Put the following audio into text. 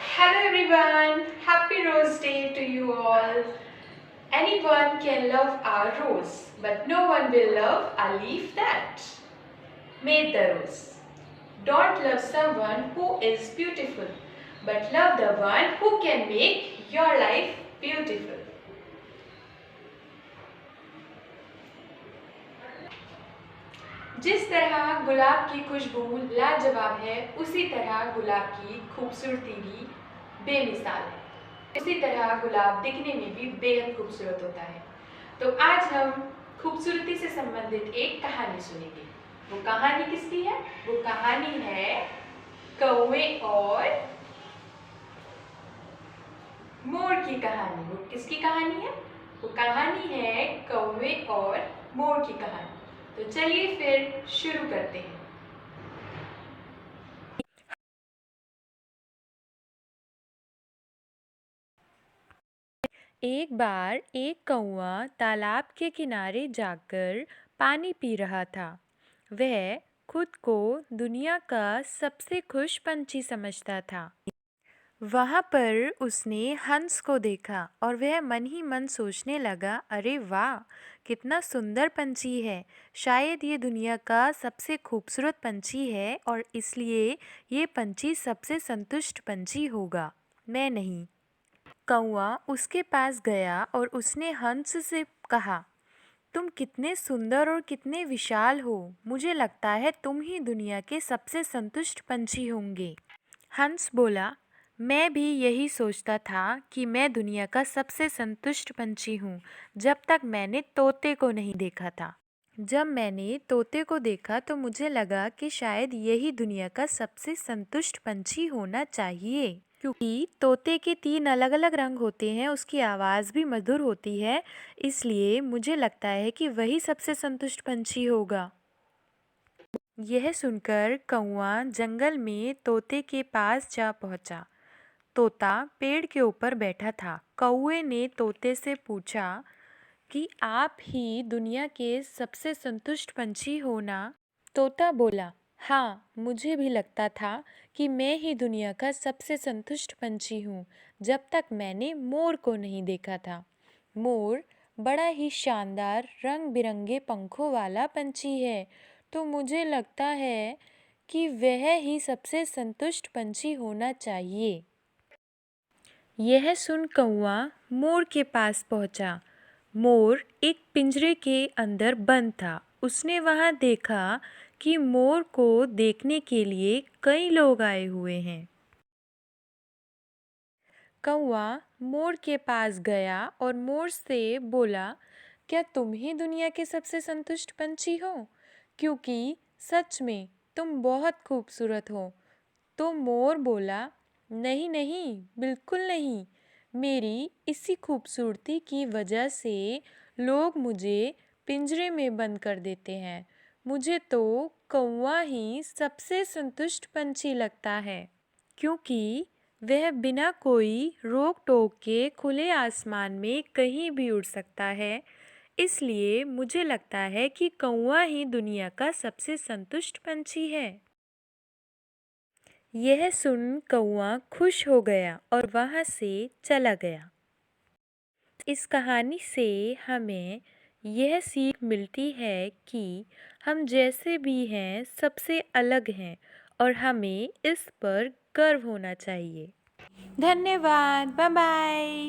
Hello everyone, happy Rose Day to you all. Anyone can love our rose, but no one will love a leaf that made the rose. Don't love someone who is beautiful, but love the one who can make your life beautiful. जिस तरह गुलाब की खुशबू लाजवाब है, उसी तरह गुलाब की खूबसूरती भी बेमिसाल है। उसी तरह गुलाब दिखने में भी बेहद खूबसूरत होता है। तो आज हम खूबसूरती से संबंधित एक कहानी सुनेंगे। वो कहानी किसकी है? वो कहानी है कौवे और मोर की कहानी। वो किसकी कहानी है? वो कहानी है कौवे और मोर की कहानी। तो चलिए फिर शुरू करते हैं। एक बार एक कौवा तालाब के किनारे जाकर पानी पी रहा था। वह खुद को दुनिया का सबसे खुश पंछी समझता था। वहाँ पर उसने हंस को देखा और वह मन ही मन सोचने लगा, अरे वाह, कितना सुंदर पंछी है। शायद ये दुनिया का सबसे खूबसूरत पंछी है और इसलिए ये पंछी सबसे संतुष्ट पंछी होगा, मैं नहीं। कौवा उसके पास गया और उसने हंस से कहा, तुम कितने सुंदर और कितने विशाल हो। मुझे लगता है तुम ही दुनिया के सबसे संतुष्ट पंछी होंगे। हंस बोला, मैं भी यही सोचता था कि मैं दुनिया का सबसे संतुष्ट पंछी हूँ, जब तक मैंने तोते को नहीं देखा था। जब मैंने तोते को देखा तो मुझे लगा कि शायद यही दुनिया का सबसे संतुष्ट पंछी होना चाहिए, क्योंकि तोते के 3 अलग-अलग रंग होते हैं, उसकी आवाज़ भी मधुर होती है, इसलिए मुझे लगता है कि वही सबसे संतुष्ट पंछी होगा। यह सुनकर कौवा जंगल में तोते के पास जा पहुंचा। तोता पेड़ के ऊपर बैठा था। कौवे ने तोते से पूछा कि आप ही दुनिया के सबसे संतुष्ट पंछी हो ना? तोता बोला, हाँ, मुझे भी लगता था कि मैं ही दुनिया का सबसे संतुष्ट पंछी हूँ, जब तक मैंने मोर को नहीं देखा था। मोर बड़ा ही शानदार रंग बिरंगे पंखों वाला पंछी है, तो मुझे लगता है कि वह ही सबसे संतुष्ट पंछी होना चाहिए। यह सुन कौवा मोर के पास पहुंचा। मोर एक पिंजरे के अंदर बंद था। उसने वहां देखा कि मोर को देखने के लिए कई लोग आए हुए हैं। कौवा मोर के पास गया और मोर से बोला, क्या तुम ही दुनिया के सबसे संतुष्ट पंछी हो? क्योंकि सच में तुम बहुत खूबसूरत हो। तो मोर बोला, नहीं नहीं, बिल्कुल नहीं। मेरी इसी खूबसूरती की वजह से लोग मुझे पिंजरे में बंद कर देते हैं। मुझे तो कौवा ही सबसे संतुष्ट पंछी लगता है, क्योंकि वह बिना कोई रोक टोक के खुले आसमान में कहीं भी उड़ सकता है। इसलिए मुझे लगता है कि कौवा ही दुनिया का सबसे संतुष्ट पंछी है। यह सुन कौवा खुश हो गया और वहाँ से चला गया। इस कहानी से हमें यह सीख मिलती है कि हम जैसे भी हैं सबसे अलग हैं और हमें इस पर गर्व होना चाहिए। धन्यवाद, बाय बाय।